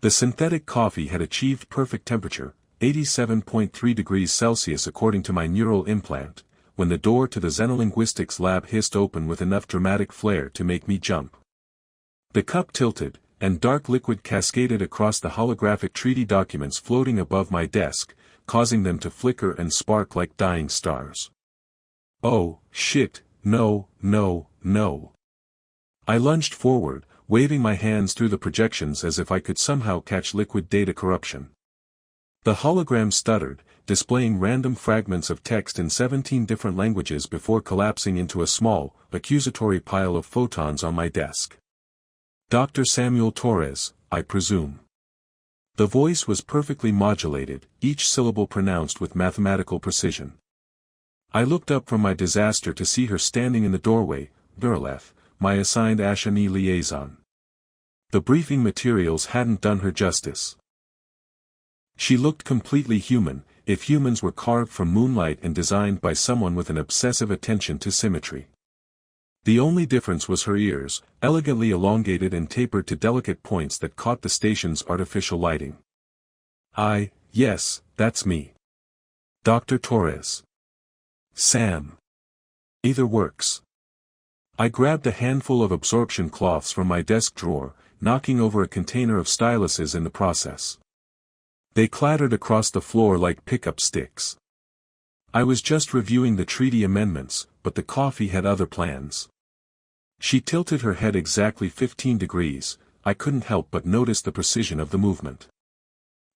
The synthetic coffee had achieved perfect temperature, 87.3 degrees Celsius according to my neural implant, when the door to the xenolinguistics lab hissed open with enough dramatic flair to make me jump. The cup tilted, and dark liquid cascaded across the holographic treaty documents floating above my desk, causing them to flicker and spark like dying stars. Oh, shit, no, no, no. I lunged forward, waving my hands through the projections as if I could somehow catch liquid data corruption. The hologram stuttered, displaying random fragments of text in 17 different languages before collapsing into a small, accusatory pile of photons on my desk. Dr. Samuel Torres, I presume. The voice was perfectly modulated, each syllable pronounced with mathematical precision. I looked up from my disaster to see her standing in the doorway, Duralef, my assigned Ashani liaison. The briefing materials hadn't done her justice. She looked completely human, if humans were carved from moonlight and designed by someone with an obsessive attention to symmetry. The only difference was her ears, elegantly elongated and tapered to delicate points that caught the station's artificial lighting. Yes, that's me. Dr. Torres. Sam. Either works. I grabbed a handful of absorption cloths from my desk drawer, knocking over a container of styluses in the process. They clattered across the floor like pickup sticks. I was just reviewing the treaty amendments, but the coffee had other plans. She tilted her head exactly 15 degrees, I couldn't help but notice the precision of the movement.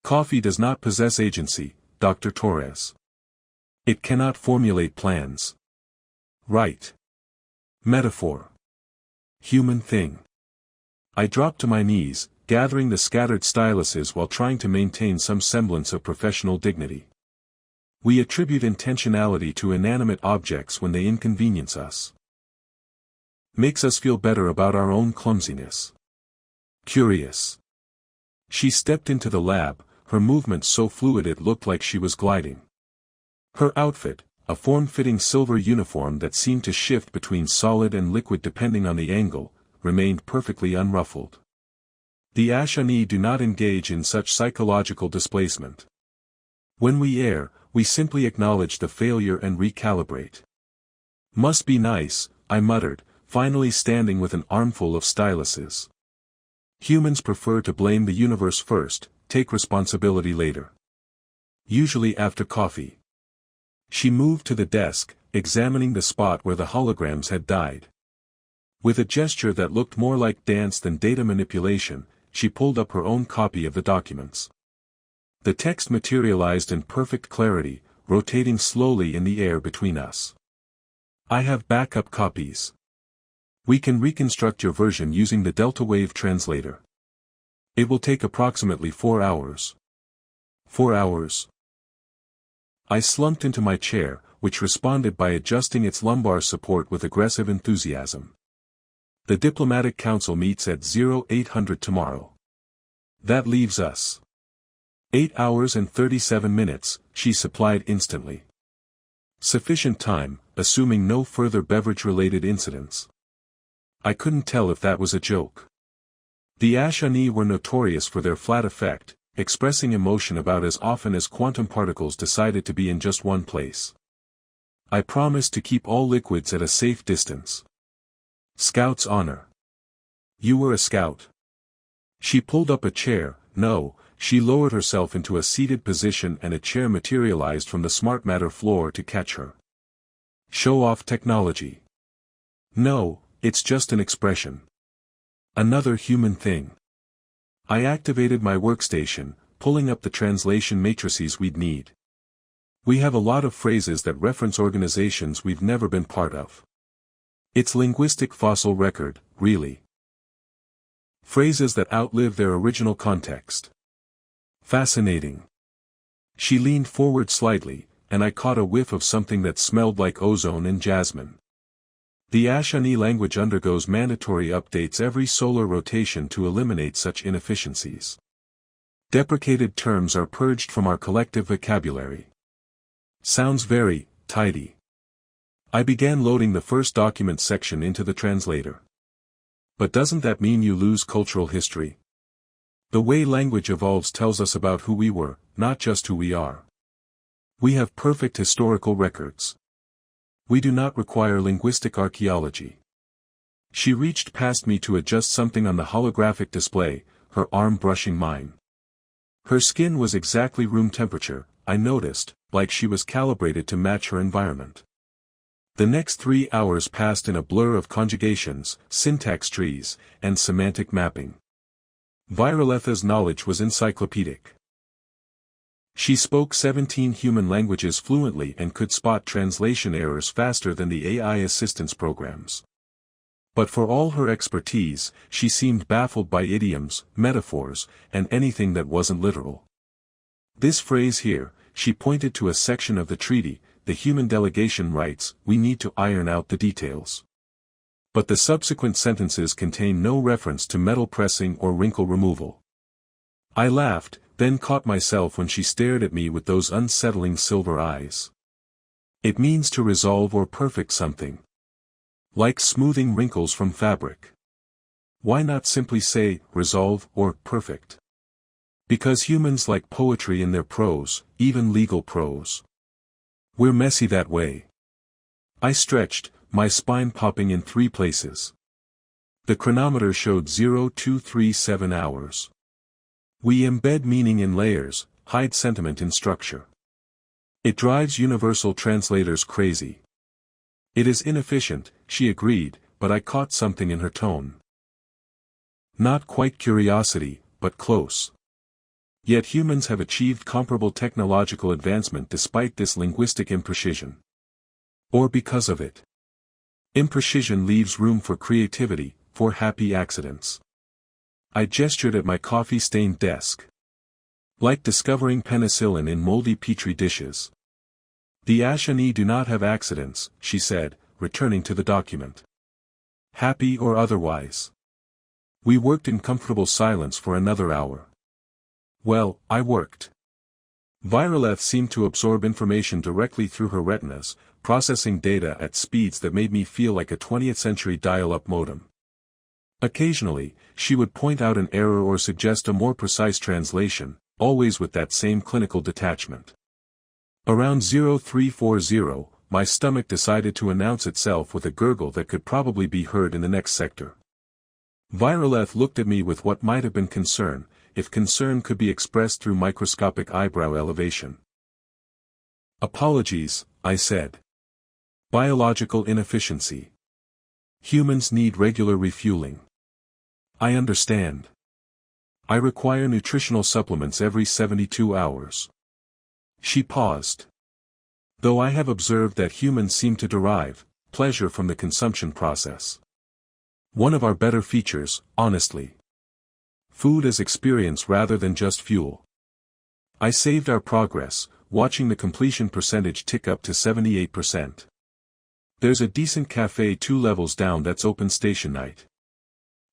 Coffee does not possess agency, Dr. Torres. It cannot formulate plans. Right. Metaphor. Human thing. I dropped to my knees, gathering the scattered styluses while trying to maintain some semblance of professional dignity. We attribute intentionality to inanimate objects when they inconvenience us. Makes us feel better about our own clumsiness. Curious. She stepped into the lab, her movements so fluid it looked like she was gliding. Her outfit, a form-fitting silver uniform that seemed to shift between solid and liquid depending on the angle, remained perfectly unruffled. The Ashani do not engage in such psychological displacement. When we err, we simply acknowledge the failure and recalibrate. Must be nice, I muttered, finally standing with an armful of styluses. Humans prefer to blame the universe first, take responsibility later. Usually after coffee. She moved to the desk, examining the spot where the holograms had died. With a gesture that looked more like dance than data manipulation, she pulled up her own copy of the documents. The text materialized in perfect clarity, rotating slowly in the air between us. I have backup copies. We can reconstruct your version using the Delta Wave translator. It will take approximately 4 hours. 4 hours. I slumped into my chair, which responded by adjusting its lumbar support with aggressive enthusiasm. The Diplomatic Council meets at 0800 tomorrow. That leaves us 8 hours and 37 minutes, she supplied instantly. Sufficient time, assuming no further beverage-related incidents. I couldn't tell if that was a joke. The Ashani were notorious for their flat effect, expressing emotion about as often as quantum particles decided to be in just one place. I promised to keep all liquids at a safe distance. Scout's honor. You were a scout. She pulled up a chair, no, she lowered herself into a seated position and a chair materialized from the smart matter floor to catch her. Show off technology. No, it's just an expression. Another human thing. I activated my workstation, pulling up the translation matrices we'd need. We have a lot of phrases that reference organizations we've never been part of. It's linguistic fossil record, really. Phrases that outlive their original context. Fascinating. She leaned forward slightly, and I caught a whiff of something that smelled like ozone and jasmine. The Ashani language undergoes mandatory updates every solar rotation to eliminate such inefficiencies. Deprecated terms are purged from our collective vocabulary. Sounds very tidy. I began loading the first document section into the translator. But doesn't that mean you lose cultural history? The way language evolves tells us about who we were, not just who we are. We have perfect historical records. We do not require linguistic archaeology. She reached past me to adjust something on the holographic display, her arm brushing mine. Her skin was exactly room temperature, I noticed, like she was calibrated to match her environment. The next 3 hours passed in a blur of conjugations, syntax trees, and semantic mapping. Violetha's knowledge was encyclopedic. She spoke 17 human languages fluently and could spot translation errors faster than the AI assistance programs. But for all her expertise, she seemed baffled by idioms, metaphors, and anything that wasn't literal. This phrase here, she pointed to a section of the treaty, the human delegation writes, we need to iron out the details. But the subsequent sentences contain no reference to metal pressing or wrinkle removal. I laughed, then caught myself when she stared at me with those unsettling silver eyes. It means to resolve or perfect something. Like smoothing wrinkles from fabric. Why not simply say, resolve, or perfect? Because humans like poetry in their prose, even legal prose. We're messy that way. I stretched, my spine popping in 3 places. The chronometer showed 0237 hours. We embed meaning in layers, hide sentiment in structure. It drives universal translators crazy. It is inefficient, she agreed, but I caught something in her tone. Not quite curiosity, but close. Yet humans have achieved comparable technological advancement despite this linguistic imprecision. Or because of it. Imprecision leaves room for creativity, for happy accidents. I gestured at my coffee-stained desk. Like discovering penicillin in moldy petri dishes. The Ashani do not have accidents, she said, returning to the document. Happy or otherwise. We worked in comfortable silence for another hour. Well, I worked. Violet seemed to absorb information directly through her retinas, processing data at speeds that made me feel like a 20th century dial-up modem. Occasionally, she would point out an error or suggest a more precise translation, always with that same clinical detachment. Around 0340, my stomach decided to announce itself with a gurgle that could probably be heard in the next sector. Violet looked at me with what might have been concern, if concern could be expressed through microscopic eyebrow elevation. Apologies, I said. Biological inefficiency. Humans need regular refueling. I understand. I require nutritional supplements every 72 hours. She paused. Though I have observed that humans seem to derive pleasure from the consumption process. One of our better features, honestly. Food as experience rather than just fuel. I saved our progress, watching the completion percentage tick up to 78%. There's a decent cafe 2 levels down that's open station night.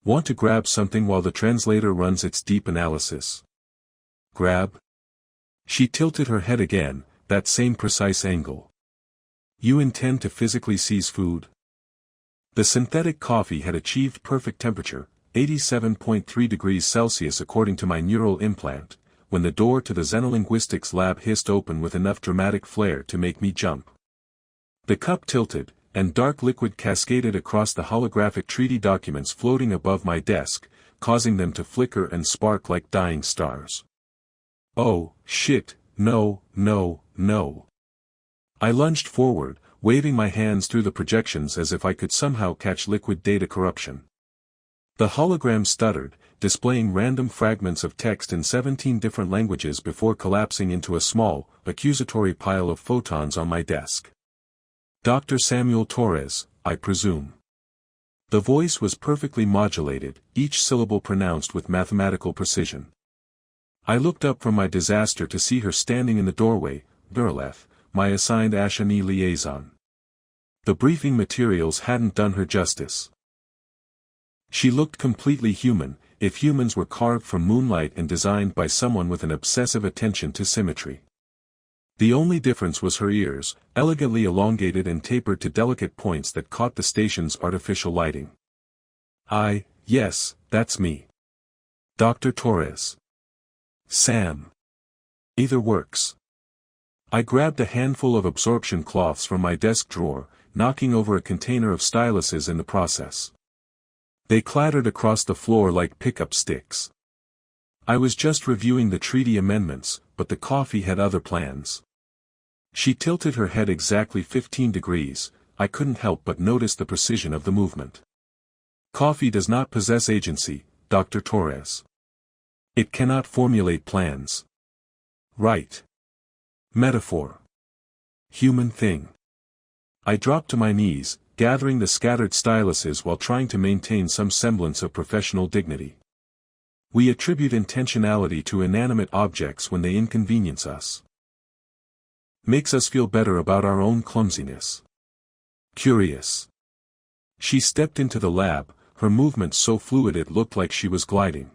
Want to grab something while the translator runs its deep analysis? Grab? She tilted her head again, that same precise angle. You intend to physically seize food? The synthetic coffee had achieved perfect temperature, 87.3 degrees Celsius according to my neural implant, when the door to the xenolinguistics lab hissed open with enough dramatic flair to make me jump. The cup tilted, and dark liquid cascaded across the holographic treaty documents floating above my desk, causing them to flicker and spark like dying stars. Oh, shit, no, no, no. I lunged forward, waving my hands through the projections as if I could somehow catch liquid data corruption. The hologram stuttered, displaying random fragments of text in 17 different languages before collapsing into a small, accusatory pile of photons on my desk. Dr. Samuel Torres, I presume. The voice was perfectly modulated, each syllable pronounced with mathematical precision. I looked up from my disaster to see her standing in the doorway, Violet, my assigned Ashani liaison. The briefing materials hadn't done her justice. She looked completely human, if humans were carved from moonlight and designed by someone with an obsessive attention to symmetry. The only difference was her ears, elegantly elongated and tapered to delicate points that caught the station's artificial lighting. Yes, that's me. Dr. Torres. Sam. Either works. I grabbed a handful of absorption cloths from my desk drawer, knocking over a container of styluses in the process. They clattered across the floor like pickup sticks. I was just reviewing the treaty amendments, but the coffee had other plans. She tilted her head exactly 15 degrees, I couldn't help but notice the precision of the movement. Coffee does not possess agency, Dr. Torres. It cannot formulate plans. Right. Metaphor. Human thing. I dropped to my knees, gathering the scattered styluses while trying to maintain some semblance of professional dignity. We attribute intentionality to inanimate objects when they inconvenience us. Makes us feel better about our own clumsiness. Curious. She stepped into the lab, her movements so fluid it looked like she was gliding.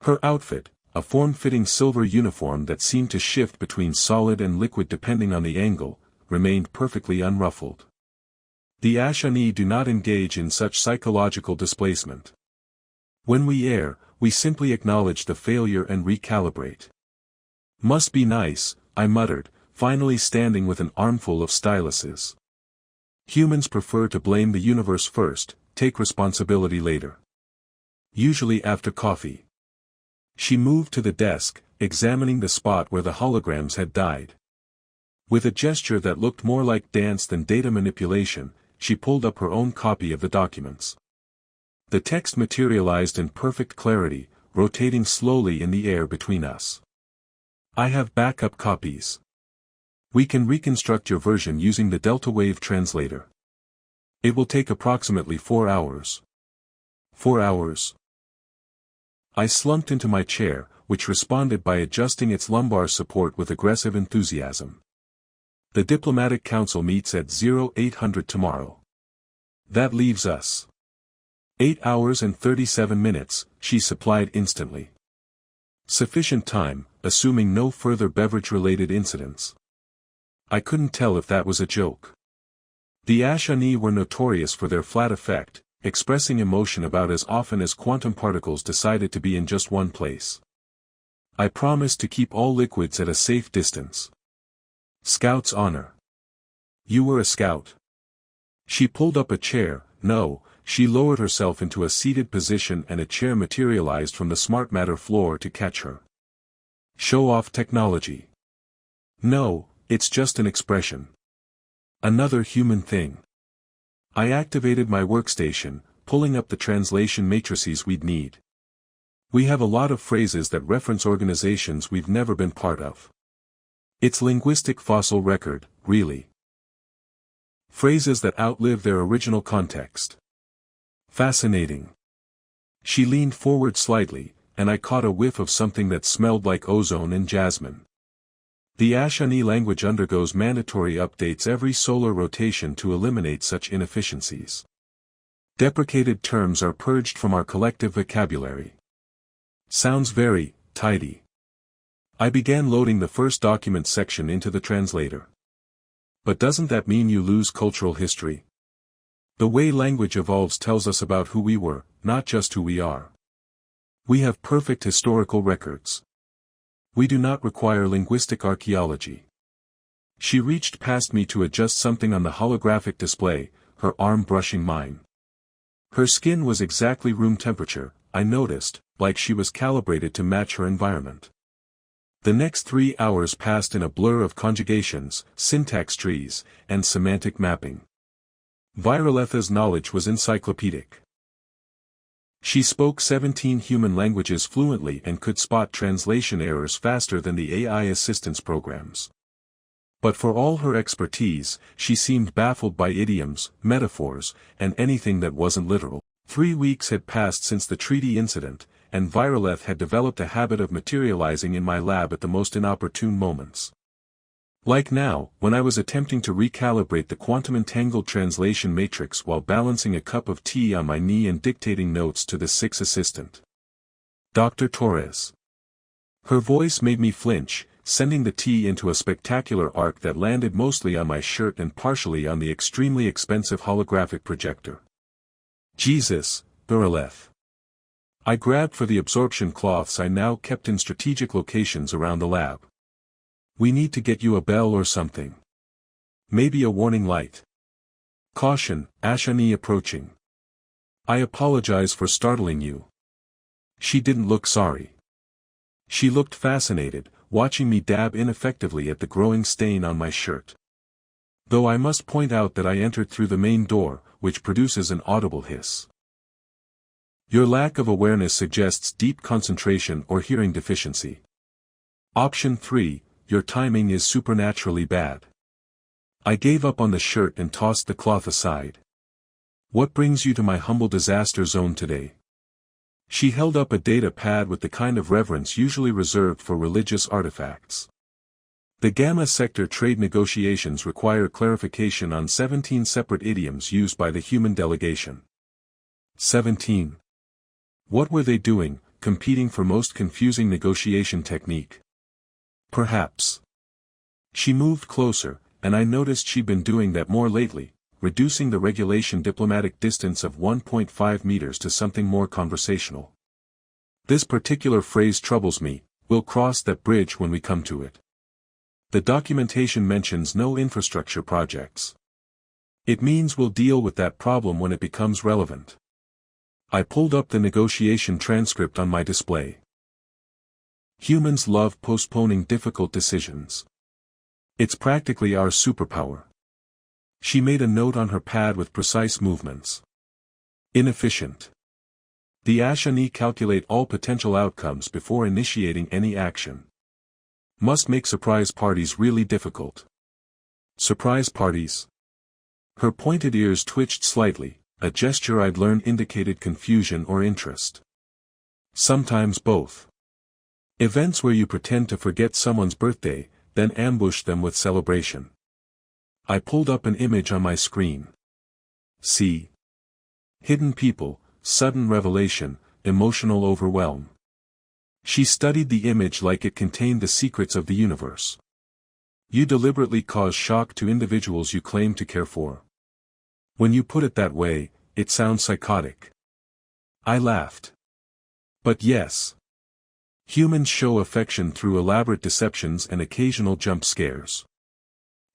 Her outfit, a form-fitting silver uniform that seemed to shift between solid and liquid depending on the angle, remained perfectly unruffled. The Ashani do not engage in such psychological displacement. When we err, we simply acknowledge the failure and recalibrate. Must be nice, I muttered, finally standing with an armful of styluses. Humans prefer to blame the universe first, take responsibility later. Usually after coffee. She moved to the desk, examining the spot where the holograms had died. With a gesture that looked more like dance than data manipulation, she pulled up her own copy of the documents. The text materialized in perfect clarity, rotating slowly in the air between us. I have backup copies. We can reconstruct your version using the Delta Wave translator. It will take approximately 4 hours. 4 hours. I slumped into my chair, which responded by adjusting its lumbar support with aggressive enthusiasm. The Diplomatic Council meets at 0800 tomorrow. That leaves us 8 hours and 37 minutes, she supplied instantly. Sufficient time, assuming no further beverage-related incidents. I couldn't tell if that was a joke. The Ashani were notorious for their flat effect, expressing emotion about as often as quantum particles decided to be in just one place. I promised to keep all liquids at a safe distance. Scout's honor. You were a scout. She pulled up a chair. No, she lowered herself into a seated position and a chair materialized from the smart matter floor to catch her. Show off technology. No, it's just an expression. Another human thing. I activated my workstation, pulling up the translation matrices we'd need. We have a lot of phrases that reference organizations we've never been part of. It's linguistic fossil record, really. Phrases that outlive their original context. Fascinating. She leaned forward slightly, and I caught a whiff of something that smelled like ozone and jasmine. The Ashani language undergoes mandatory updates every solar rotation to eliminate such inefficiencies. Deprecated terms are purged from our collective vocabulary. Sounds very tidy. I began loading the first document section into the translator. But doesn't that mean you lose cultural history? The way language evolves tells us about who we were, not just who we are. We have perfect historical records. We do not require linguistic archaeology. She reached past me to adjust something on the holographic display, her arm brushing mine. Her skin was exactly room temperature, I noticed, like she was calibrated to match her environment. The next 3 hours passed in a blur of conjugations, syntax trees, and semantic mapping. Viraletha's knowledge was encyclopedic. She spoke 17 human languages fluently and could spot translation errors faster than the AI assistance programs. But for all her expertise, she seemed baffled by idioms, metaphors, and anything that wasn't literal. 3 weeks had passed since the treaty incident, and Viroleth had developed a habit of materializing in my lab at the most inopportune moments. Like now, when I was attempting to recalibrate the quantum-entangled translation matrix while balancing a cup of tea on my knee and dictating notes to the 6th assistant. Dr. Torres. Her voice made me flinch, sending the tea into a spectacular arc that landed mostly on my shirt and partially on the extremely expensive holographic projector. Jesus, Viroleth. I grabbed for the absorption cloths I now kept in strategic locations around the lab. We need to get you a bell or something. Maybe a warning light. Caution, Ashani approaching. I apologize for startling you. She didn't look sorry. She looked fascinated, watching me dab ineffectively at the growing stain on my shirt. Though I must point out that I entered through the main door, which produces an audible hiss. Your lack of awareness suggests deep concentration or hearing deficiency. Option 3, your timing is supernaturally bad. I gave up on the shirt and tossed the cloth aside. What brings you to my humble disaster zone today? She held up a data pad with the kind of reverence usually reserved for religious artifacts. The Gamma Sector trade negotiations require clarification on 17 separate idioms used by the human delegation. 17. What were they doing, competing for most confusing negotiation technique? Perhaps. She moved closer, and I noticed she'd been doing that more lately, reducing the regulation diplomatic distance of 1.5 meters to something more conversational. This particular phrase troubles me, we'll cross that bridge when we come to it. The documentation mentions no infrastructure projects. It means we'll deal with that problem when it becomes relevant. I pulled up the negotiation transcript on my display. Humans love postponing difficult decisions. It's practically our superpower. She made a note on her pad with precise movements. Inefficient. The Ashani calculate all potential outcomes before initiating any action. Must make surprise parties really difficult. Surprise parties. Her pointed ears twitched slightly, a gesture I'd learned indicated confusion or interest. Sometimes both. Events where you pretend to forget someone's birthday, then ambush them with celebration. I pulled up an image on my screen. See. Hidden people, sudden revelation, emotional overwhelm. She studied the image like it contained the secrets of the universe. You deliberately cause shock to individuals you claim to care for. When you put it that way, it sounds psychotic. I laughed. But yes. Humans show affection through elaborate deceptions and occasional jump scares.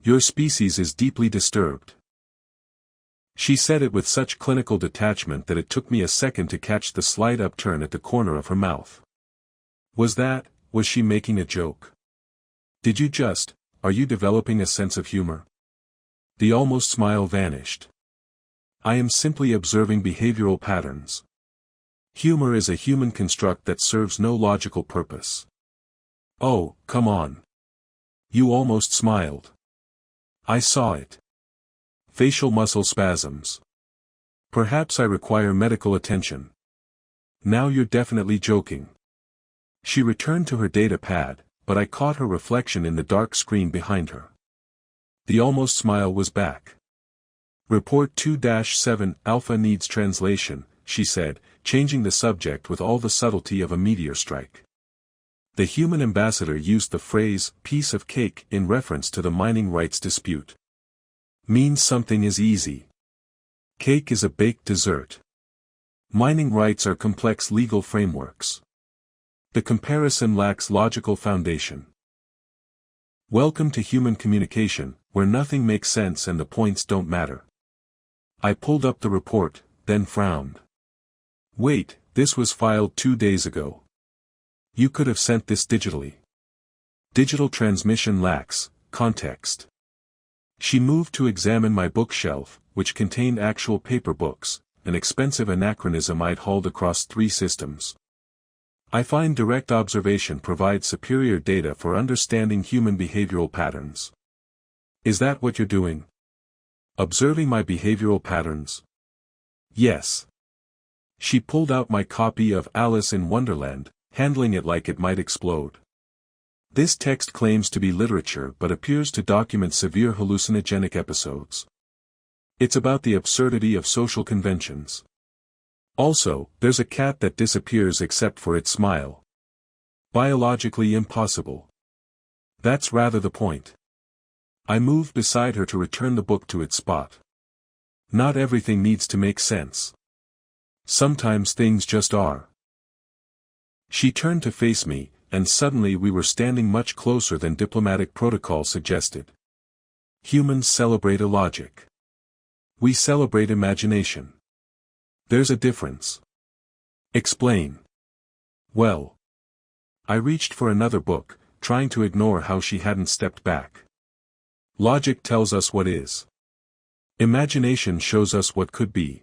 Your species is deeply disturbed. She said it with such clinical detachment that it took me a second to catch the slight upturn at the corner of her mouth. Was she making a joke? Are you developing a sense of humor? The almost smile vanished. I am simply observing behavioral patterns. Humor is a human construct that serves no logical purpose. Oh, come on. You almost smiled. I saw it. Facial muscle spasms. Perhaps I require medical attention. Now you're definitely joking. She returned to her data pad, but I caught her reflection in the dark screen behind her. The almost smile was back. Report 2-7 Alpha needs translation, she said, changing the subject with all the subtlety of a meteor strike. The human ambassador used the phrase, piece of cake, in reference to the mining rights dispute. Means something is easy. Cake is a baked dessert. Mining rights are complex legal frameworks. The comparison lacks logical foundation. Welcome to human communication, where nothing makes sense and the points don't matter. I pulled up the report, then frowned. Wait, this was filed 2 days ago. You could have sent this digitally. Digital transmission lacks context. She moved to examine my bookshelf, which contained actual paper books, an expensive anachronism I'd hauled across 3 systems. I find direct observation provides superior data for understanding human behavioral patterns. Is that what you're doing? Observing my behavioral patterns? Yes. She pulled out my copy of Alice in Wonderland, handling it like it might explode. This text claims to be literature but appears to document severe hallucinogenic episodes. It's about the absurdity of social conventions. Also, there's a cat that disappears except for its smile. Biologically impossible. That's rather the point. I moved beside her to return the book to its spot. Not everything needs to make sense. Sometimes things just are. She turned to face me, and suddenly we were standing much closer than diplomatic protocol suggested. Humans celebrate illogic. We celebrate imagination. There's a difference. Explain. Well. I reached for another book, trying to ignore how she hadn't stepped back. Logic tells us what is. Imagination shows us what could be.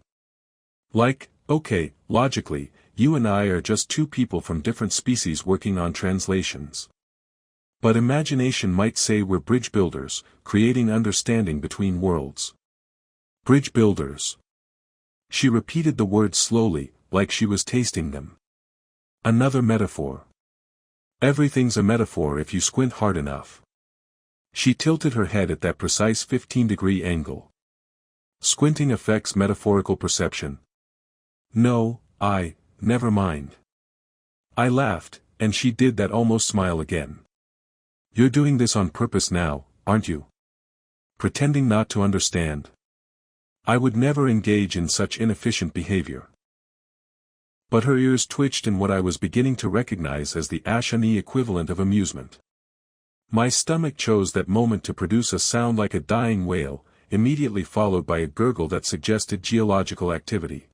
Like, okay, logically, you and I are just two people from different species working on translations. But imagination might say we're bridge builders, creating understanding between worlds. Bridge builders. She repeated the words slowly, like she was tasting them. Another metaphor. Everything's a metaphor if you squint hard enough. She tilted her head at that precise 15-degree angle. Squinting affects metaphorical perception. No, never mind. I laughed, and she did that almost smile again. You're doing this on purpose now, aren't you? Pretending not to understand. I would never engage in such inefficient behavior. But her ears twitched in what I was beginning to recognize as the Ashani equivalent of amusement. My stomach chose that moment to produce a sound like a dying whale, immediately followed by a gurgle that suggested geological activity.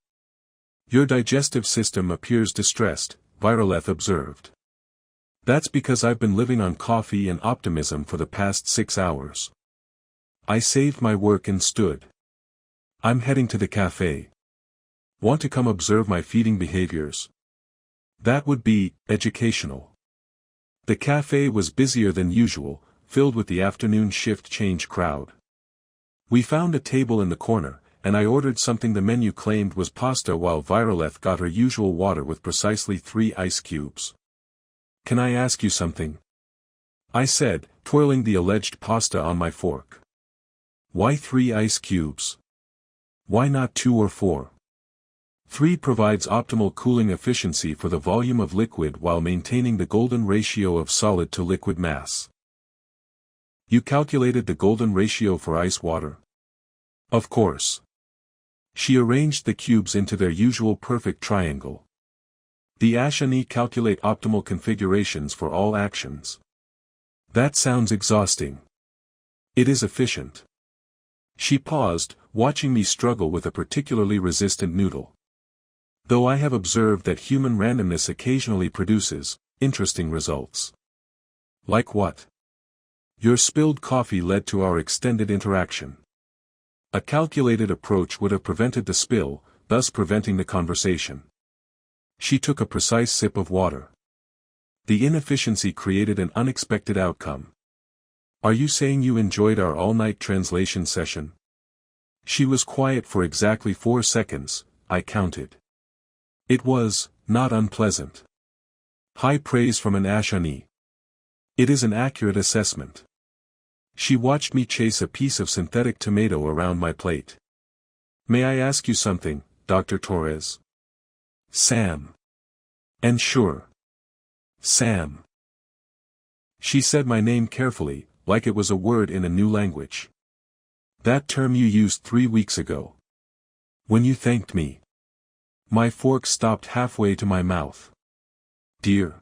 Your digestive system appears distressed, Viroleth observed. That's because I've been living on coffee and optimism for the past 6 hours. I saved my work and stood. I'm heading to the cafe. Want to come observe my feeding behaviors? That would be educational. The cafe was busier than usual, filled with the afternoon shift change crowd. We found a table in the corner, and I ordered something the menu claimed was pasta while Viroleth got her usual water with precisely 3 ice cubes. Can I ask you something? I said, twirling the alleged pasta on my fork. Why 3 ice cubes? Why not 2 or 4? 3 provides optimal cooling efficiency for the volume of liquid while maintaining the golden ratio of solid to liquid mass. You calculated the golden ratio for ice water? Of course. She arranged the cubes into their usual perfect triangle. The Ashani calculate optimal configurations for all actions. That sounds exhausting. It is efficient. She paused, watching me struggle with a particularly resistant noodle. Though I have observed that human randomness occasionally produces interesting results. Like what? Your spilled coffee led to our extended interaction. A calculated approach would have prevented the spill, thus preventing the conversation. She took a precise sip of water. The inefficiency created an unexpected outcome. Are you saying you enjoyed our all-night translation session? She was quiet for exactly 4 seconds, I counted. It was not unpleasant. High praise from an Ashani. It is an accurate assessment. She watched me chase a piece of synthetic tomato around my plate. May I ask you something, Dr. Torres? Sam. And sure. Sam. She said my name carefully, like it was a word in a new language. That term you used 3 weeks ago. When you thanked me. My fork stopped halfway to my mouth. Dear.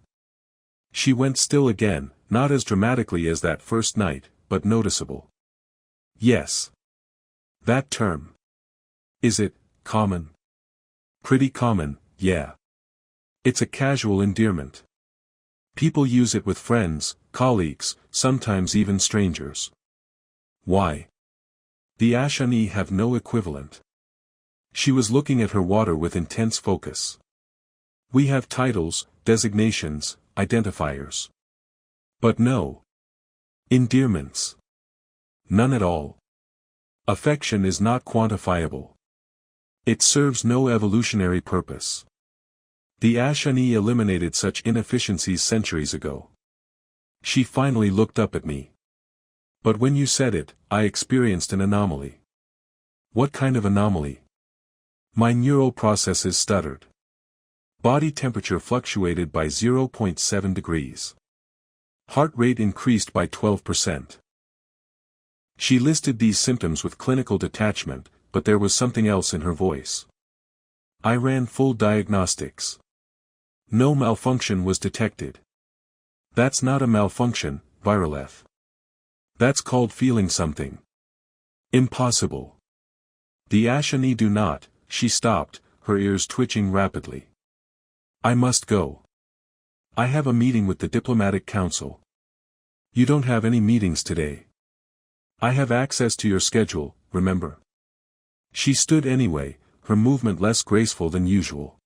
She went still again, not as dramatically as that first night, but noticeable. Yes. That term. Is it common? Pretty common, yeah. It's a casual endearment. People use it with friends, colleagues, sometimes even strangers. Why? The Ashani have no equivalent. She was looking at her water with intense focus. We have titles, designations, identifiers. But no. Endearments. None at all. Affection is not quantifiable. It serves no evolutionary purpose. The Ashani eliminated such inefficiencies centuries ago. She finally looked up at me. But when you said it, I experienced an anomaly. What kind of anomaly? My neural processes stuttered. Body temperature fluctuated by 0.7 degrees. Heart rate increased by 12%. She listed these symptoms with clinical detachment, but there was something else in her voice. I ran full diagnostics. No malfunction was detected. That's not a malfunction, Viroleth. That's called feeling something. Impossible. The Ashani do not, she stopped, her ears twitching rapidly. I must go. I have a meeting with the Diplomatic Council. You don't have any meetings today. I have access to your schedule, remember? She stood anyway, her movement less graceful than usual.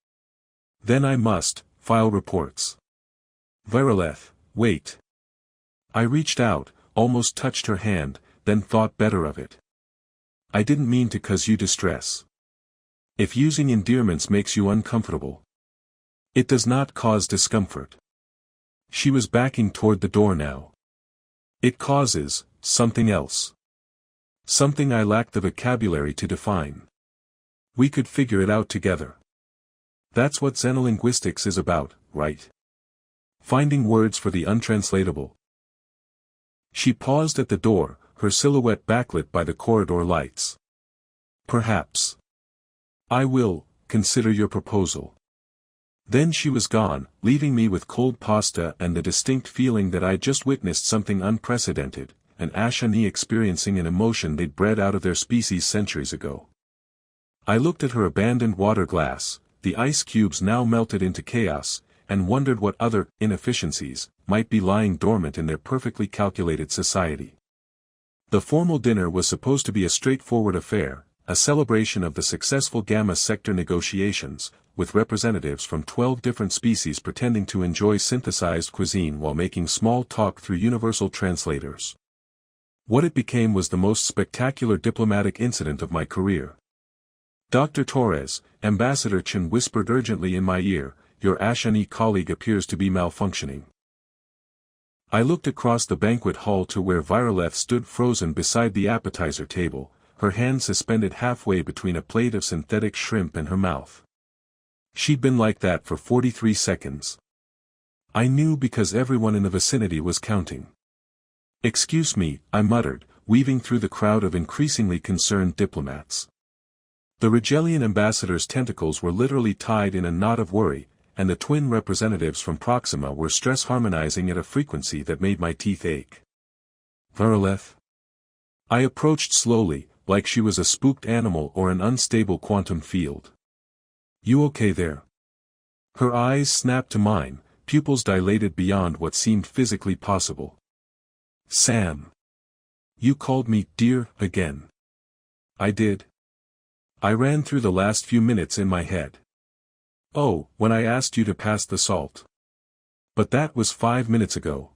Then I must, file reports. Viroleth, wait. I reached out, almost touched her hand, then thought better of it. I didn't mean to cause you distress. If using endearments makes you uncomfortable, it does not cause discomfort. She was backing toward the door now. It causes something else. Something I lack the vocabulary to define. We could figure it out together. That's what xenolinguistics is about, right? Finding words for the untranslatable. She paused at the door, her silhouette backlit by the corridor lights. Perhaps. I will consider your proposal. Then she was gone, leaving me with cold pasta and the distinct feeling that I'd just witnessed something unprecedented, an Ashani experiencing an emotion they'd bred out of their species centuries ago. I looked at her abandoned water glass, the ice cubes now melted into chaos, and wondered what other inefficiencies might be lying dormant in their perfectly calculated society. The formal dinner was supposed to be a straightforward affair, a celebration of the successful Gamma Sector negotiations, with representatives from 12 different species pretending to enjoy synthesized cuisine while making small talk through universal translators. What it became was the most spectacular diplomatic incident of my career. Dr. Torres, Ambassador Chen whispered urgently in my ear, your Ashani colleague appears to be malfunctioning. I looked across the banquet hall to where Viroleth stood frozen beside the appetizer table, her hand suspended halfway between a plate of synthetic shrimp and her mouth. She'd been like that for 43 seconds. I knew because everyone in the vicinity was counting. Excuse me, I muttered, weaving through the crowd of increasingly concerned diplomats. The Rigelian ambassador's tentacles were literally tied in a knot of worry, and the twin representatives from Proxima were stress-harmonizing at a frequency that made my teeth ache. Viroleth? I approached slowly, like she was a spooked animal or an unstable quantum field. You okay there? Her eyes snapped to mine, pupils dilated beyond what seemed physically possible. Sam. You called me dear again. I did. I ran through the last few minutes in my head. Oh, when I asked you to pass the salt. But that was 5 minutes ago.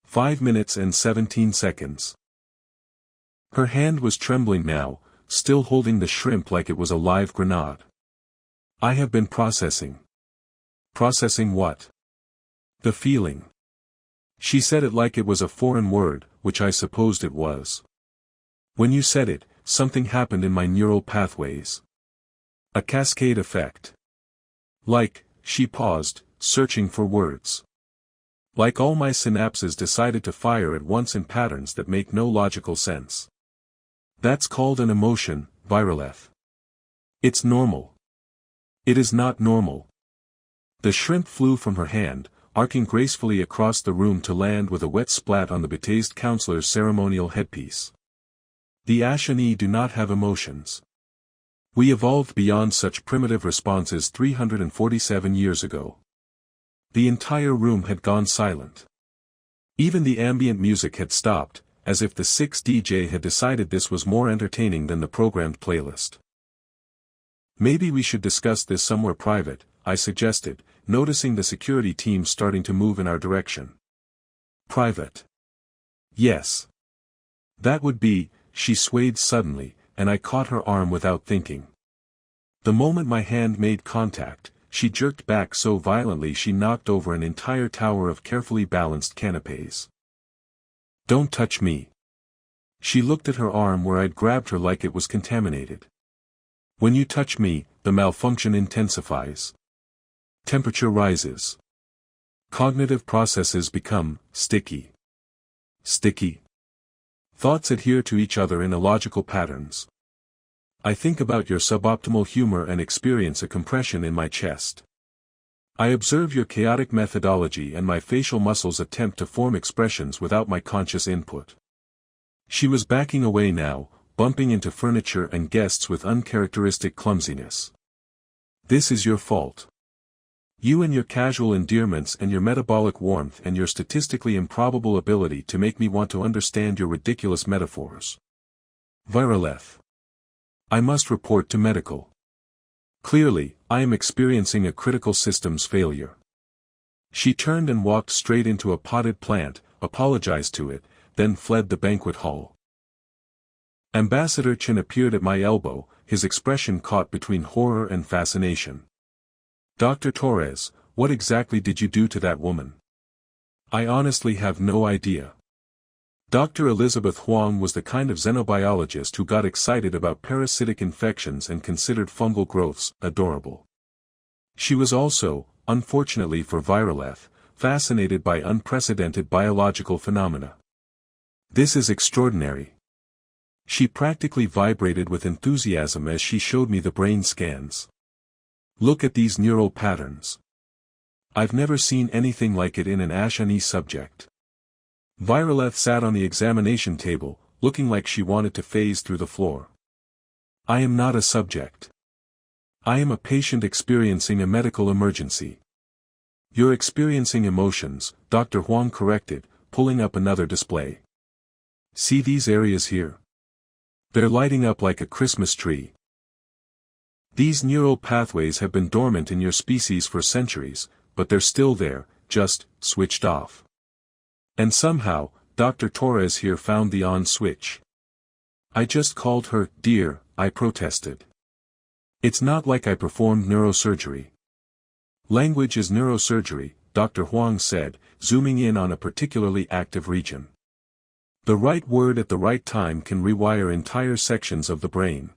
5 minutes and 17 seconds. Her hand was trembling now, still holding the shrimp like it was a live grenade. I have been processing. Processing what? The feeling. She said it like it was a foreign word, which I supposed it was. When you said it, something happened in my neural pathways. A cascade effect. Like, she paused, searching for words. Like all my synapses decided to fire at once in patterns that make no logical sense. That's called an emotion, Viroleth. It's normal. It is not normal. The shrimp flew from her hand, arcing gracefully across the room to land with a wet splat on the betazed counselor's ceremonial headpiece. The Ashani do not have emotions. We evolved beyond such primitive responses 347 years ago. The entire room had gone silent. Even the ambient music had stopped, as if the 6 DJ had decided this was more entertaining than the programmed playlist. Maybe we should discuss this somewhere private, I suggested, noticing the security team starting to move in our direction. Private. Yes. That would be, she swayed suddenly, and I caught her arm without thinking. The moment my hand made contact, she jerked back so violently she knocked over an entire tower of carefully balanced canapes. Don't touch me. She looked at her arm where I'd grabbed her like it was contaminated. When you touch me, the malfunction intensifies. Temperature rises. Cognitive processes become sticky. Sticky. Thoughts adhere to each other in illogical patterns. I think about your suboptimal humor and experience a compression in my chest. I observe your chaotic methodology and my facial muscles attempt to form expressions without my conscious input. She was backing away now, bumping into furniture and guests with uncharacteristic clumsiness. This is your fault. You and your casual endearments and your metabolic warmth and your statistically improbable ability to make me want to understand your ridiculous metaphors. Viroleth. I must report to medical. Clearly, I am experiencing a critical systems failure. She turned and walked straight into a potted plant, apologized to it, then fled the banquet hall. Ambassador Chen appeared at my elbow, his expression caught between horror and fascination. Dr. Torres, what exactly did you do to that woman? I honestly have no idea. Dr. Elizabeth Huang was the kind of xenobiologist who got excited about parasitic infections and considered fungal growths adorable. She was also, unfortunately for Viroleth, fascinated by unprecedented biological phenomena. This is extraordinary. She practically vibrated with enthusiasm as she showed me the brain scans. Look at these neural patterns. I've never seen anything like it in an Ashani subject. Viroleth sat on the examination table, looking like she wanted to phase through the floor. I am not a subject. I am a patient experiencing a medical emergency. You're experiencing emotions, Dr. Huang corrected, pulling up another display. See these areas here? They're lighting up like a Christmas tree. These neural pathways have been dormant in your species for centuries, but they're still there, just switched off. And somehow, Dr. Torres here found the on switch. I just called her, dear, I protested. It's not like I performed neurosurgery. Language is neurosurgery, Dr. Huang said, zooming in on a particularly active region. The right word at the right time can rewire entire sections of the brain.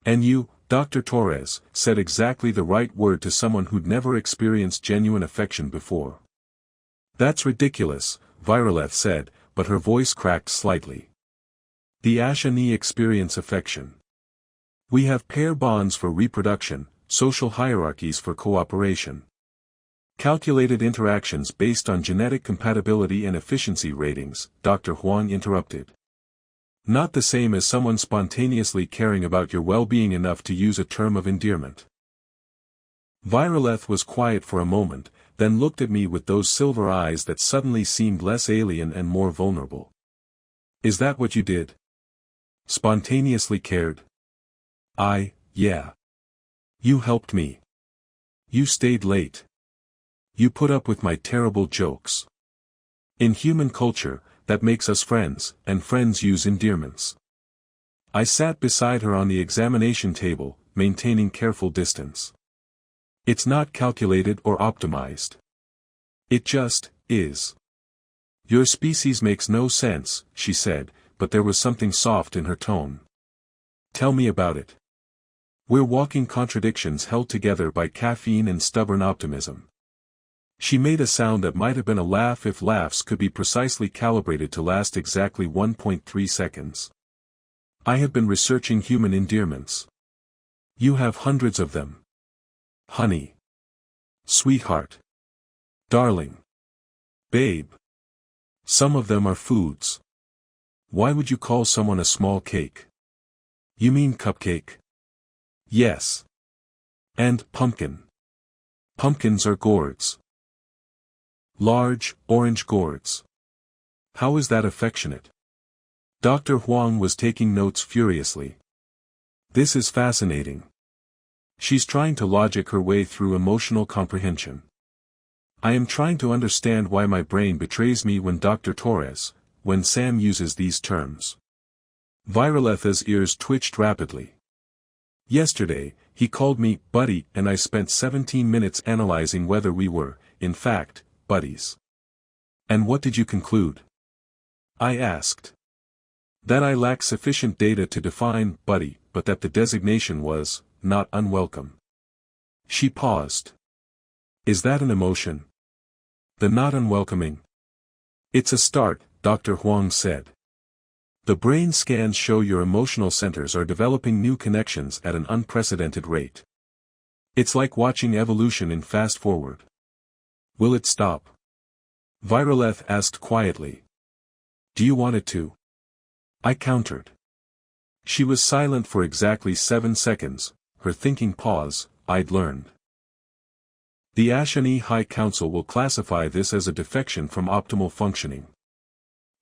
And you, Dr. Torres, said exactly the right word to someone who'd never experienced genuine affection before. That's ridiculous, Viroleth said, but her voice cracked slightly. The Ashani experience affection. We have pair bonds for reproduction, social hierarchies for cooperation. Calculated interactions based on genetic compatibility and efficiency ratings, Dr. Huang interrupted. Not the same as someone spontaneously caring about your well-being enough to use a term of endearment. Viroleth was quiet for a moment, then looked at me with those silver eyes that suddenly seemed less alien and more vulnerable. Is that what you did? Spontaneously cared? Yeah. You helped me. You stayed late. You put up with my terrible jokes. In human culture, that makes us friends, and friends use endearments. I sat beside her on the examination table, maintaining careful distance. It's not calculated or optimized. It just is. Your species makes no sense, she said, but there was something soft in her tone. Tell me about it. We're walking contradictions held together by caffeine and stubborn optimism. She made a sound that might have been a laugh if laughs could be precisely calibrated to last exactly 1.3 seconds. I have been researching human endearments. You have hundreds of them. Honey. Sweetheart. Darling. Babe. Some of them are foods. Why would you call someone a small cake? You mean cupcake? Yes. And pumpkin. Pumpkins are gourds. Large, orange gourds. How is that affectionate? Dr. Huang was taking notes furiously. This is fascinating. She's trying to logic her way through emotional comprehension. I am trying to understand why my brain betrays me when Dr. Torres, when Sam uses these terms. Viroletha's ears twitched rapidly. Yesterday, he called me buddy and I spent 17 minutes analyzing whether we were, in fact, buddies. And what did you conclude? I asked. That I lack sufficient data to define buddy, but that the designation was not unwelcome. She paused. Is that an emotion? The not unwelcoming? It's a start, Dr. Huang said. The brain scans show your emotional centers are developing new connections at an unprecedented rate. It's like watching evolution in fast forward. Will it stop? Viroleth asked quietly. Do you want it to? I countered. She was silent for exactly 7 seconds, her thinking pause. I'd learned. The Ashani High Council will classify this as a defection from optimal functioning.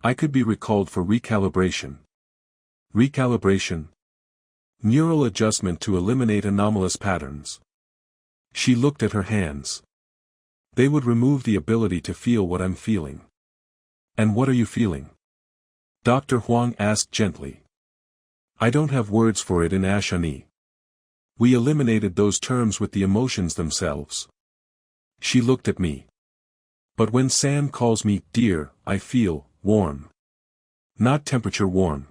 I could be recalled for recalibration. Recalibration? Neural adjustment to eliminate anomalous patterns. She looked at her hands. They would remove the ability to feel what I'm feeling. And what are you feeling? Dr. Huang asked gently. I don't have words for it in Ashani. We eliminated those terms with the emotions themselves. She looked at me. But when Sam calls me dear, I feel warm. Not temperature warm.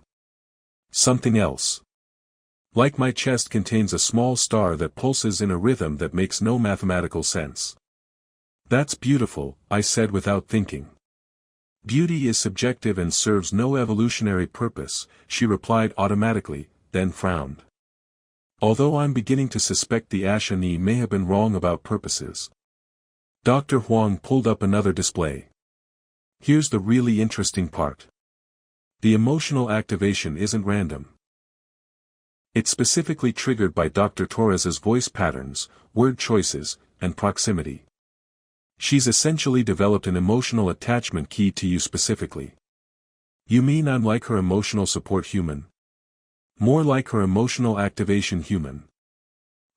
Something else. Like my chest contains a small star that pulses in a rhythm that makes no mathematical sense. That's beautiful, I said without thinking. Beauty is subjective and serves no evolutionary purpose, she replied automatically, then frowned. Although I'm beginning to suspect the Ashani may have been wrong about purposes. Dr. Huang pulled up another display. Here's the really interesting part. The emotional activation isn't random. It's specifically triggered by Dr. Torres's voice patterns, word choices, and proximity. She's essentially developed an emotional attachment key to you specifically. You mean I'm like her emotional support human? More like her emotional activation human.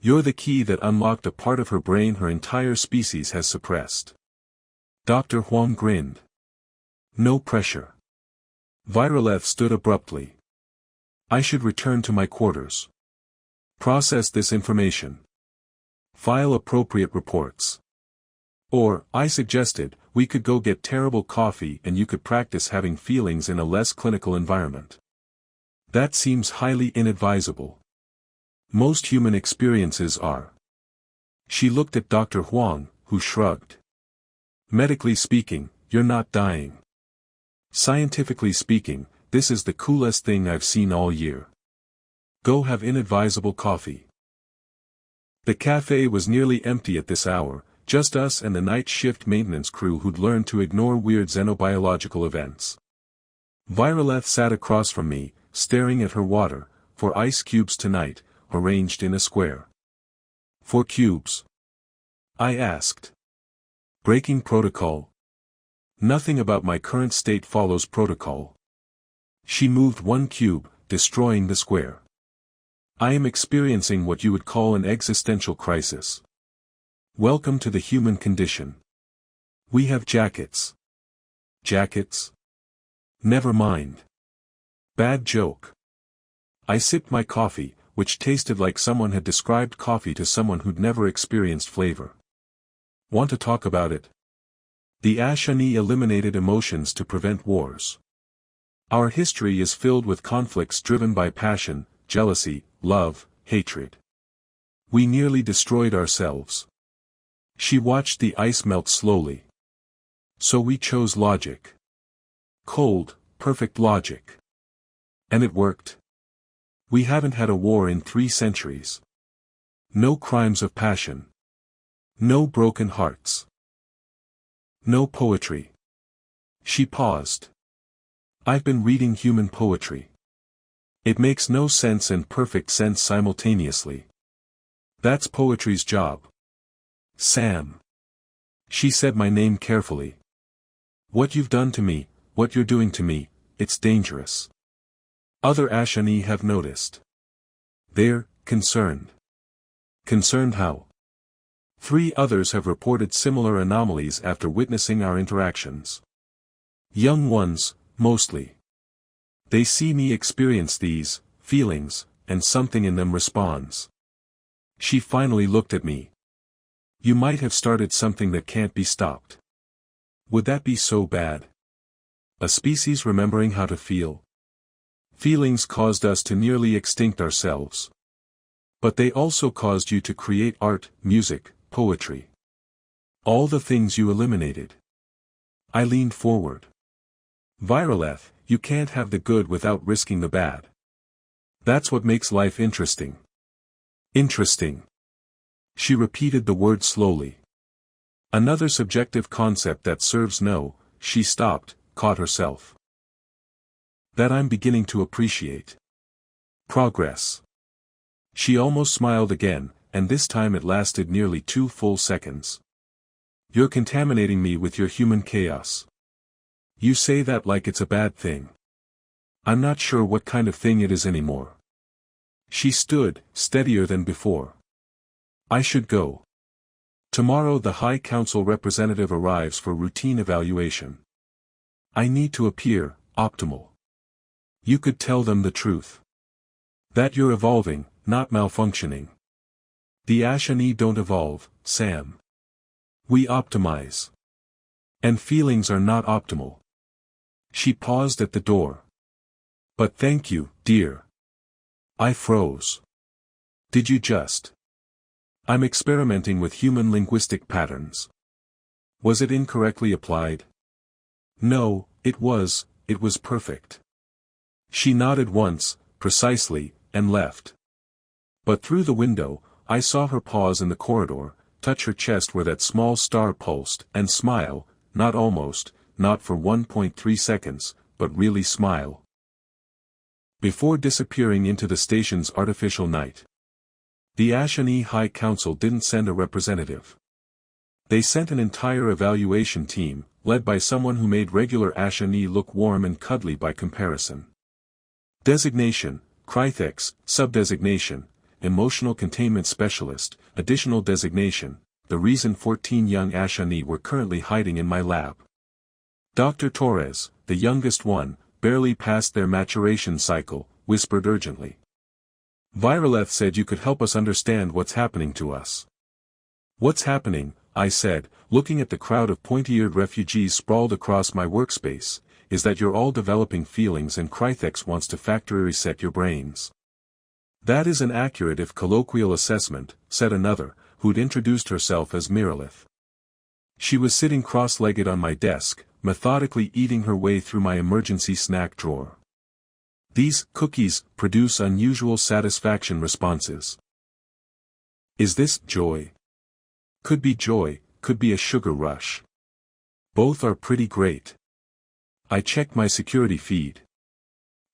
You're the key that unlocked a part of her brain her entire species has suppressed. Dr. Huang grinned. No pressure. Viroleth stood abruptly. I should return to my quarters. Process this information. File appropriate reports. Or, I suggested, we could go get terrible coffee and you could practice having feelings in a less clinical environment. That seems highly inadvisable. Most human experiences are. She looked at Dr. Huang, who shrugged. Medically speaking, you're not dying. Scientifically speaking, this is the coolest thing I've seen all year. Go have inadvisable coffee. The cafe was nearly empty at this hour, just us and the night shift maintenance crew who'd learned to ignore weird xenobiological events. Viroleth sat across from me, staring at her water, for ice cubes tonight, arranged in a square. 4 cubes? I asked. Breaking protocol? Nothing about my current state follows protocol. She moved 1 cube, destroying the square. I am experiencing what you would call an existential crisis. Welcome to the human condition. We have jackets. Jackets? Never mind. Bad joke. I sipped my coffee, which tasted like someone had described coffee to someone who'd never experienced flavor. Want to talk about it? The Ashani eliminated emotions to prevent wars. Our history is filled with conflicts driven by passion, jealousy, love, hatred. We nearly destroyed ourselves. She watched the ice melt slowly. So we chose logic. Cold, perfect logic. And it worked. We haven't had a war in 3 centuries. No crimes of passion. No broken hearts. No poetry. She paused. I've been reading human poetry. It makes no sense and perfect sense simultaneously. That's poetry's job. Sam. She said my name carefully. What you've done to me, what you're doing to me, it's dangerous. Other Ashani have noticed. They're concerned. Concerned how? 3 others have reported similar anomalies after witnessing our interactions. Young ones, mostly. They see me experience these feelings, and something in them responds. She finally looked at me. You might have started something that can't be stopped. Would that be so bad? A species remembering how to feel? Feelings caused us to nearly extinct ourselves. But they also caused you to create art, music, poetry. All the things you eliminated. I leaned forward. Viroleth, you can't have the good without risking the bad. That's what makes life interesting. Interesting. She repeated the word slowly. Another subjective concept that serves no, she stopped, caught herself. That I'm beginning to appreciate. Progress. She almost smiled again, and this time it lasted nearly 2 full seconds. You're contaminating me with your human chaos. You say that like it's a bad thing. I'm not sure what kind of thing it is anymore. She stood, steadier than before. I should go. Tomorrow the High Council representative arrives for routine evaluation. I need to appear optimal. You could tell them the truth. That you're evolving, not malfunctioning. The Ashani don't evolve, Sam. We optimize. And feelings are not optimal. She paused at the door. But thank you, dear. I froze. Did you just? I'm experimenting with human linguistic patterns. Was it incorrectly applied? No, it was perfect. She nodded once, precisely, and left. But through the window, I saw her pause in the corridor, touch her chest where that small star pulsed, and smile, not almost, not for 1.3 seconds, but really smile. Before disappearing into the station's artificial night. The Ashani High Council didn't send a representative. They sent an entire evaluation team, led by someone who made regular Ashani look warm and cuddly by comparison. Designation, Krythex, Subdesignation, Emotional Containment Specialist, Additional Designation, the reason 14 young Ashani were currently hiding in my lab. Dr. Torres, the youngest one, barely past their maturation cycle, whispered urgently. Viroleth said you could help us understand what's happening to us. What's happening, I said, looking at the crowd of pointy-eared refugees sprawled across my workspace, is that you're all developing feelings and Krythex wants to factory reset your brains. That is an accurate if colloquial assessment, said another, who'd introduced herself as Miralith. She was sitting cross-legged on my desk, methodically eating her way through my emergency snack drawer. These cookies produce unusual satisfaction responses. Is this joy? Could be joy, could be a sugar rush. Both are pretty great. I checked my security feed.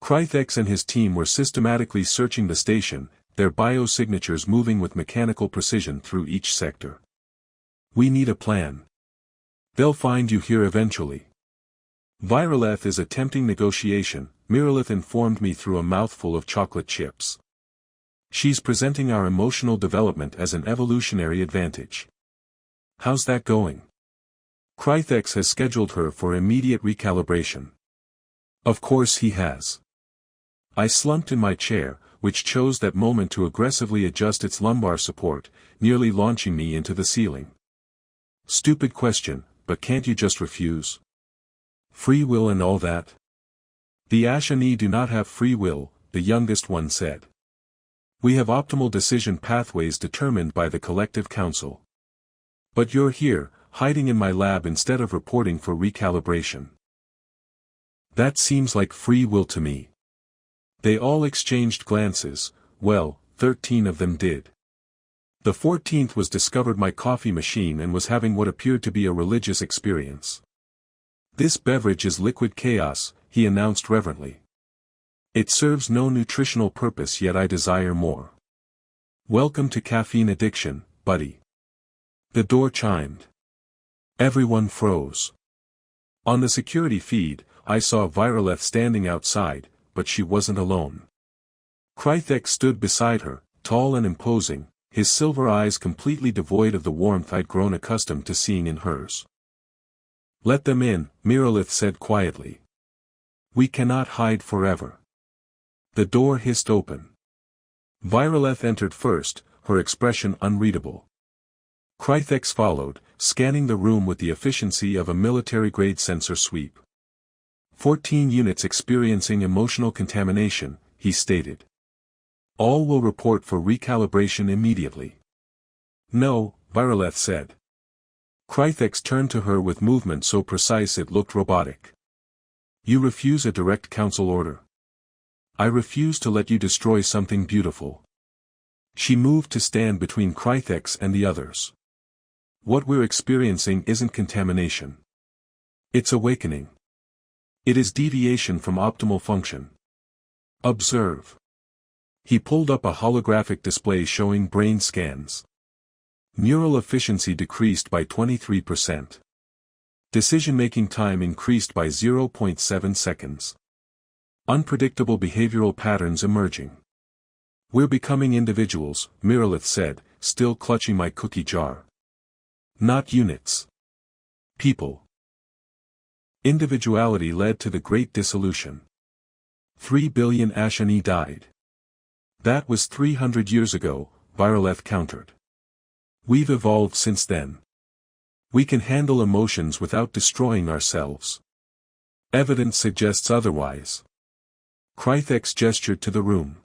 Krythex and his team were systematically searching the station, their biosignatures moving with mechanical precision through each sector. We need a plan. They'll find you here eventually. Viroleth is attempting negotiation, Miralith informed me through a mouthful of chocolate chips. She's presenting our emotional development as an evolutionary advantage. How's that going? Krythex has scheduled her for immediate recalibration. Of course he has. I slumped in my chair, which chose that moment to aggressively adjust its lumbar support, nearly launching me into the ceiling. Stupid question, but can't you just refuse? Free will and all that? The Ashani do not have free will, the youngest one said. We have optimal decision pathways determined by the collective council. But you're here, hiding in my lab instead of reporting for recalibration. That seems like free will to me. They all exchanged glances, well, 13 of them did. The 14th was discovered my coffee machine and was having what appeared to be a religious experience. This beverage is liquid chaos, he announced reverently. It serves no nutritional purpose yet I desire more. Welcome to caffeine addiction, buddy. The door chimed. Everyone froze. On the security feed, I saw Viroleth standing outside, but she wasn't alone. Krythex stood beside her, tall and imposing, his silver eyes completely devoid of the warmth I'd grown accustomed to seeing in hers. Let them in, Miralith said quietly. We cannot hide forever. The door hissed open. Viroleth entered first, her expression unreadable. Krythex followed, scanning the room with the efficiency of a military-grade sensor sweep. 14 units experiencing emotional contamination, he stated. All will report for recalibration immediately. No, Viroleth said. Krythex turned to her with movement so precise it looked robotic. You refuse a direct council order. I refuse to let you destroy something beautiful. She moved to stand between Krythex and the others. What we're experiencing isn't contamination. It's awakening. It is deviation from optimal function. Observe. He pulled up a holographic display showing brain scans. Neural efficiency decreased by 23%. Decision-making time increased by 0.7 seconds. Unpredictable behavioral patterns emerging. We're becoming individuals, Miralith said, still clutching my cookie jar. Not units. People. Individuality led to the Great Dissolution. 3 billion Ashani died. That was 300 years ago, Viraleth countered. We've evolved since then. We can handle emotions without destroying ourselves. Evidence suggests otherwise. Krythex gestured to the room.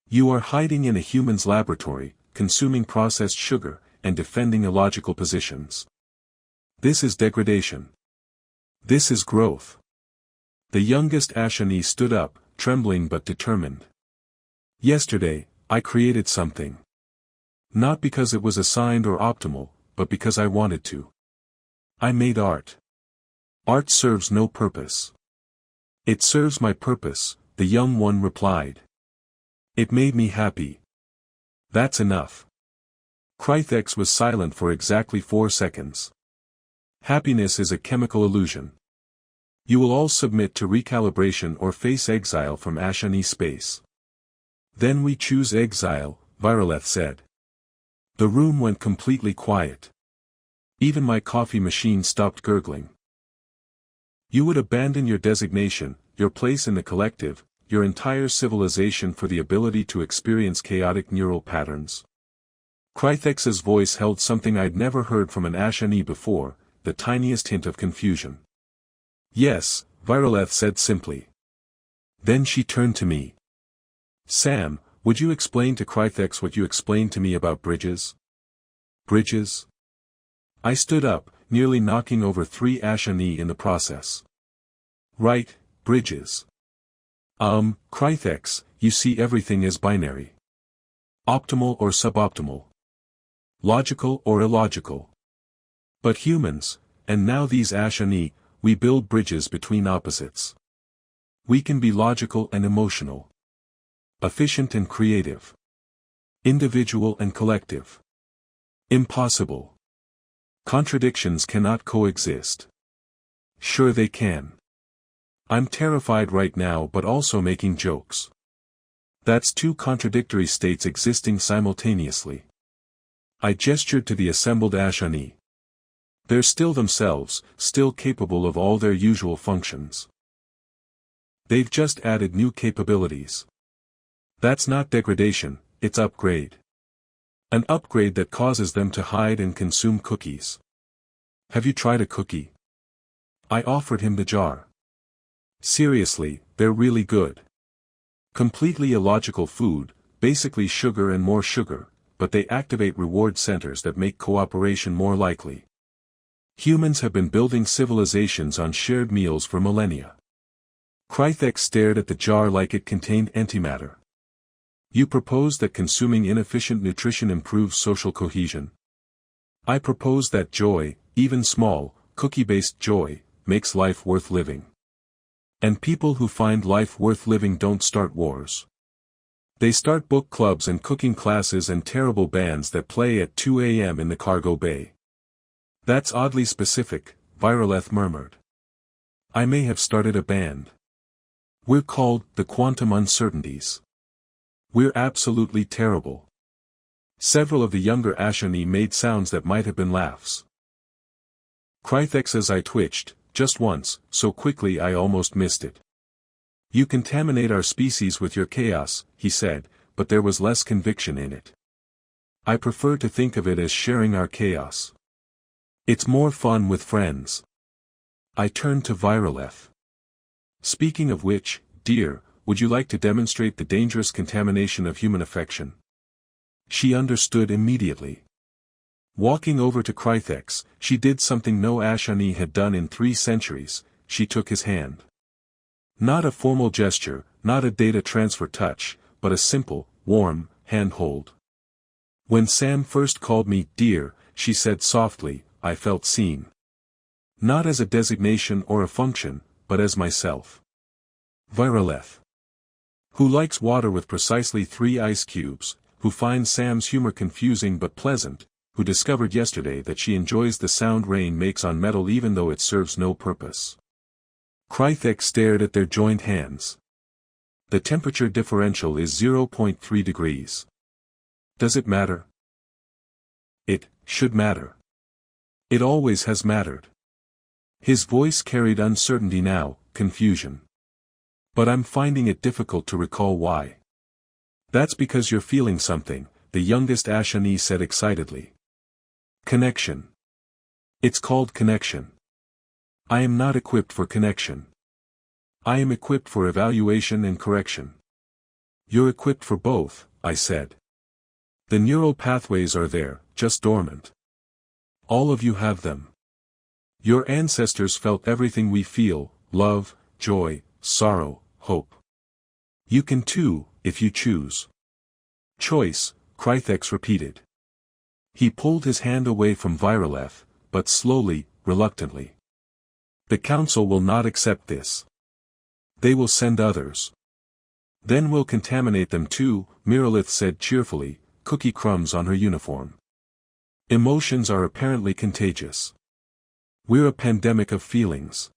You are hiding in a human's laboratory, consuming processed sugar, and defending illogical positions. This is degradation. This is growth. The youngest Ashani stood up, trembling but determined. Yesterday, I created something. Not because it was assigned or optimal, but because I wanted to. I made art. Art serves no purpose. It serves my purpose, the young one replied. It made me happy. That's enough. Krythex was silent for exactly 4 seconds. Happiness is a chemical illusion. You will all submit to recalibration or face exile from Ashani space. Then we choose exile, Viraleth said. The room went completely quiet. Even my coffee machine stopped gurgling. You would abandon your designation, your place in the collective, your entire civilization for the ability to experience chaotic neural patterns. Krythex's voice held something I'd never heard from an Ashani before, the tiniest hint of confusion. Yes, Viraleth said simply. Then she turned to me. Sam, would you explain to Krythex what you explained to me about bridges? Bridges? I stood up, nearly knocking over 3 Ashani in the process. Right, bridges. Krythex, you see everything as binary. Optimal or suboptimal. Logical or illogical. But humans, and now these Ashani, we build bridges between opposites. We can be logical and emotional. Efficient and creative. Individual and collective. Impossible. Contradictions cannot coexist. Sure they can. I'm terrified right now but also making jokes. That's 2 contradictory states existing simultaneously. I gestured to the assembled Ashani. They're still themselves, still capable of all their usual functions. They've just added new capabilities. That's not degradation, it's upgrade. An upgrade that causes them to hide and consume cookies. Have you tried a cookie? I offered him the jar. Seriously, they're really good. Completely illogical food, basically sugar and more sugar, but they activate reward centers that make cooperation more likely. Humans have been building civilizations on shared meals for millennia. Krythex stared at the jar like it contained antimatter. You propose that consuming inefficient nutrition improves social cohesion. I propose that joy, even small, cookie-based joy, makes life worth living. And people who find life worth living don't start wars. They start book clubs and cooking classes and terrible bands that play at 2 a.m. in the cargo bay. That's oddly specific, Viraleth murmured. I may have started a band. We're called the Quantum Uncertainties. We're absolutely terrible. Several of the younger Ashani made sounds that might have been laughs. Krythex's eye twitched, just once, so quickly I almost missed it. You contaminate our species with your chaos, he said, but there was less conviction in it. I prefer to think of it as sharing our chaos. It's more fun with friends. I turned to Viraleth. Speaking of which, dear, would you like to demonstrate the dangerous contamination of human affection? She understood immediately. Walking over to Krythex, she did something no Ashani had done in 3 centuries, she took his hand. Not a formal gesture, not a data transfer touch, but a simple, warm, handhold. When Sam first called me dear, she said softly, I felt seen. Not as a designation or a function, but as myself. Viraleth. Who likes water with precisely 3 ice cubes, who finds Sam's humor confusing but pleasant, who discovered yesterday that she enjoys the sound rain makes on metal even though it serves no purpose. Krythek stared at their joined hands. The temperature differential is 0.3 degrees. Does it matter? It should matter. It always has mattered. His voice carried uncertainty now, confusion. But I'm finding it difficult to recall why. That's because you're feeling something, the youngest Ashani said excitedly. Connection. It's called connection. I am not equipped for connection. I am equipped for evaluation and correction. You're equipped for both, I said. The neural pathways are there, just dormant. All of you have them. Your ancestors felt everything we feel, love, joy, sorrow, hope. You can too, if you choose. Choice, Krythex repeated. He pulled his hand away from Viraleth, but slowly, reluctantly. The council will not accept this. They will send others. Then we'll contaminate them too, Miralith said cheerfully, cookie crumbs on her uniform. Emotions are apparently contagious. We're a pandemic of feelings.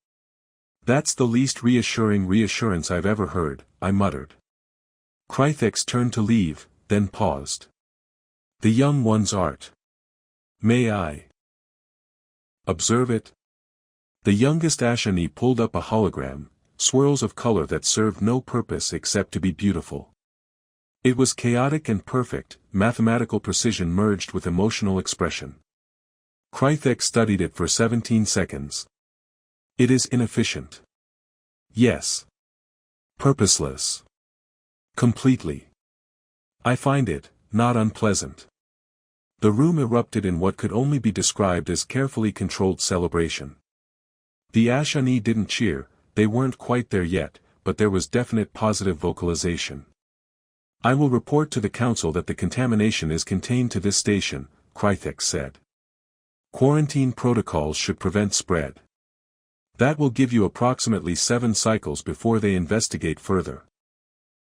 That's the least reassuring reassurance I've ever heard, I muttered. Krythex turned to leave, then paused. The young one's art. May I observe it? The youngest Ashani pulled up a hologram, swirls of color that served no purpose except to be beautiful. It was chaotic and perfect, mathematical precision merged with emotional expression. Krythex studied it for 17 seconds. It is inefficient. Yes. Purposeless. Completely. I find it, not unpleasant. The room erupted in what could only be described as carefully controlled celebration. The Ashani didn't cheer, they weren't quite there yet, but there was definite positive vocalization. I will report to the council that the contamination is contained to this station, Krythex said. Quarantine protocols should prevent spread. That will give you approximately 7 cycles before they investigate further.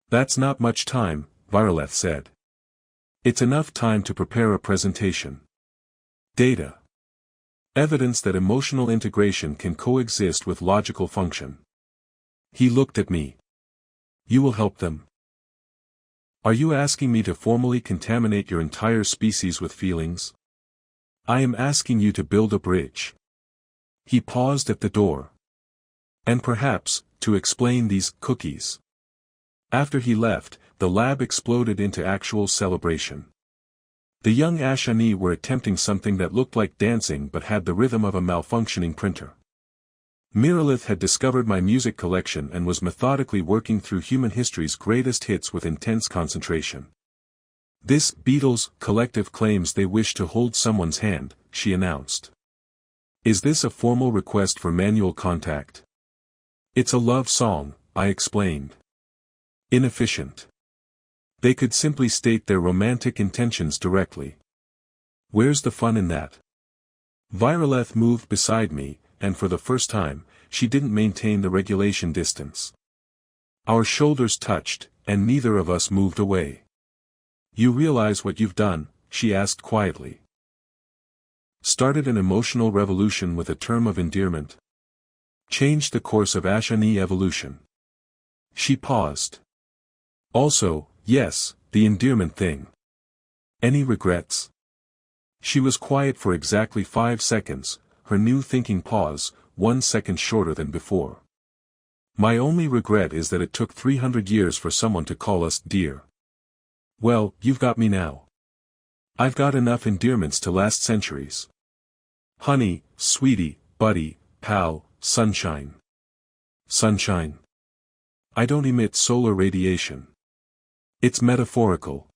That's not much time, Viraleth said. It's enough time to prepare a presentation. Data. Evidence that emotional integration can coexist with logical function. He looked at me. You will help them? Are you asking me to formally contaminate your entire species with feelings? I am asking you to build a bridge. He paused at the door. And perhaps, to explain these cookies. After he left, the lab exploded into actual celebration. The young Ashani were attempting something that looked like dancing but had the rhythm of a malfunctioning printer. Miralith had discovered my music collection and was methodically working through human history's greatest hits with intense concentration. This Beatles collective claims they wish to hold someone's hand, she announced. Is this a formal request for manual contact? It's a love song, I explained. Inefficient. They could simply state their romantic intentions directly. Where's the fun in that? Viraleth moved beside me, and for the first time, she didn't maintain the regulation distance. Our shoulders touched, and neither of us moved away. You realize what you've done? She asked quietly. Started an emotional revolution with a term of endearment. Changed the course of Ashani evolution. She paused. Also, yes, the endearment thing. Any regrets? She was quiet for exactly 5 seconds, her new thinking pause, 1 second shorter than before. My only regret is that it took 300 years for someone to call us dear. Well, you've got me now. I've got enough endearments to last centuries. Honey, sweetie, buddy, pal, sunshine. Sunshine. I don't emit solar radiation. It's metaphorical.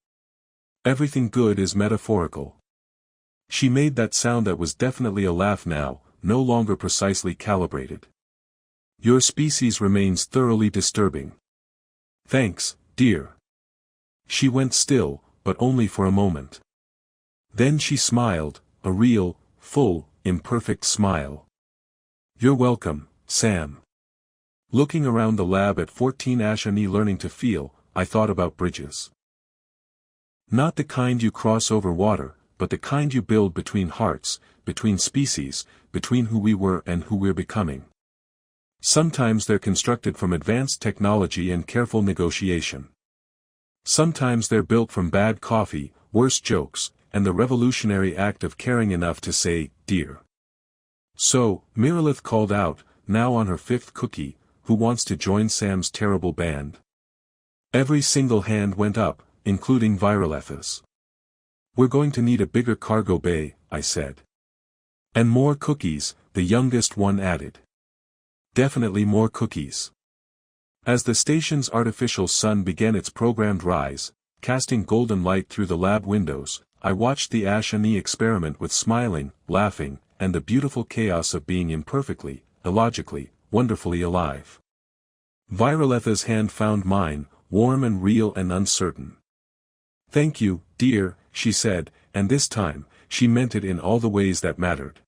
Everything good is metaphorical. She made that sound that was definitely a laugh now, no longer precisely calibrated. Your species remains thoroughly disturbing. Thanks, dear. She went still, but only for a moment. Then she smiled, a real, full, imperfect smile. "You're welcome, Sam." Looking around the lab at 14 Ashani learning to feel, I thought about bridges. Not the kind you cross over water, but the kind you build between hearts, between species, between who we were and who we're becoming. Sometimes they're constructed from advanced technology and careful negotiation. Sometimes they're built from bad coffee, worse jokes, and the revolutionary act of caring enough to say, "Dear." So, Miralith called out, now on her 5th cookie, "Who wants to join Sam's terrible band?" Every single hand went up, including Viraleth's. "We're going to need a bigger cargo bay," I said. "And more cookies," the youngest one added. "Definitely more cookies." As the station's artificial sun began its programmed rise, casting golden light through the lab windows, I watched the Ashani experiment with smiling, laughing, and the beautiful chaos of being imperfectly, illogically, wonderfully alive. Viraletha's hand found mine, warm and real and uncertain. "Thank you, dear," she said, and this time, she meant it in all the ways that mattered.